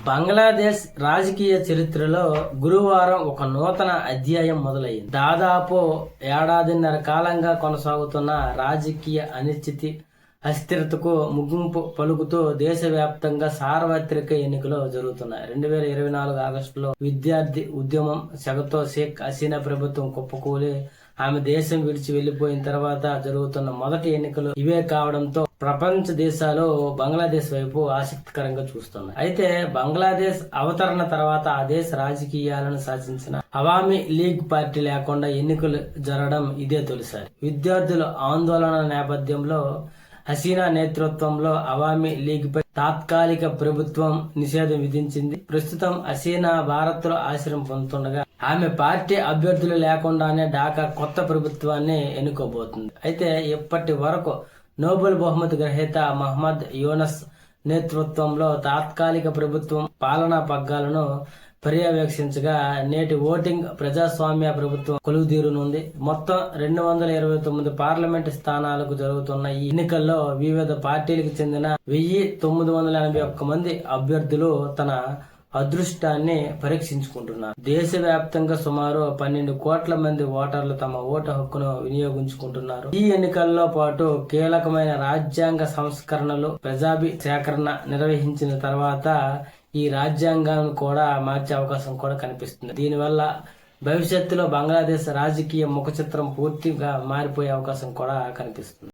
బంగ్లాదేశ్ రాజకీయ చరిత్రలో గురువారం ఒక నూతన అధ్యాయం మొదలైంది. దాదాపు ఏడాదిన్నర కాలంగా కొనసాగుతున్న రాజకీయ అనిశ్చితి, అస్థిరతకు ముగింపు పలుకుతూ దేశవ్యాప్తంగా సార్వత్రిక ఎన్నికలు జరుగుతున్నాయి. 2024 ఆగస్టులో విద్యార్థి ఉద్యమం సెగతో షేక్ హసీనా ప్రభుత్వం కుప్పకూలి ఆమె దేశం విడిచి వెళ్లిపోయిన తర్వాత జరుగుతున్న మొదటి ఎన్నికలు ఇవే కావడంతో ప్రపంచ దేశాలు బంగ్లాదేశ్ వైపు ఆసక్తికరంగా చూస్తున్నాయి. అయితే బంగ్లాదేశ్ అవతరణ తర్వాత ఆ దేశ రాజకీయాలను శాసించిన అవామీ లీగ్ పార్టీ లేకుండా ఎన్నికలు జరగడం ఇదే తొలిసారి. విద్యార్థుల ఆందోళన నేపథ్యంలో హసీనా నేతృత్వంలో అవామీ లీగ్ పై తాత్కాలిక ప్రభుత్వం నిషేధం విధించింది. ప్రస్తుతం హసీనా భారత్ లో ఆశ్రయం పొందుతుండగా ఆమె పార్టీ అభ్యర్థులు లేకుండానే ఢాకా కొత్త ప్రభుత్వాన్ని ఎన్నుకోబోతుంది. అయితే ఇప్పటి వరకు నోబెల్ బహుమతి గ్రహీత మహమ్మద్ యూనస్ నేతృత్వంలో తాత్కాలిక ప్రభుత్వం పాలనా పగ్గాలను పర్యవేక్షించగా నేటి ఓటింగ్ ప్రజాస్వామ్య ప్రభుత్వం కొలువుదీరునుంది. మొత్తం 229 పార్లమెంటు స్థానాలకు జరుగుతున్న ఈ ఎన్నికల్లో వివిధ పార్టీలకు చెందిన 1981 మంది అభ్యర్థులు తన అదృష్టాన్ని పరీక్షించుకుంటున్నారు. దేశవ్యాప్తంగా సుమారు 12 కోట్ల మంది ఓటర్లు తమ ఓటు హక్కును వినియోగించుకుంటున్నారు. ఈ ఎన్నికల్లో పాటు కీలకమైన రాజ్యాంగ సంస్కరణలు, ప్రజాభి సేకరణ నిర్వహించిన తర్వాత ఈ రాజ్యాంగాన్ని కూడా మార్చే అవకాశం కూడా కనిపిస్తుంది. దీనివల్ల భవిష్యత్తులో బంగ్లాదేశ్ రాజకీయ ముఖచిత్రం పూర్తిగా మారిపోయే అవకాశం కూడా కనిపిస్తుంది.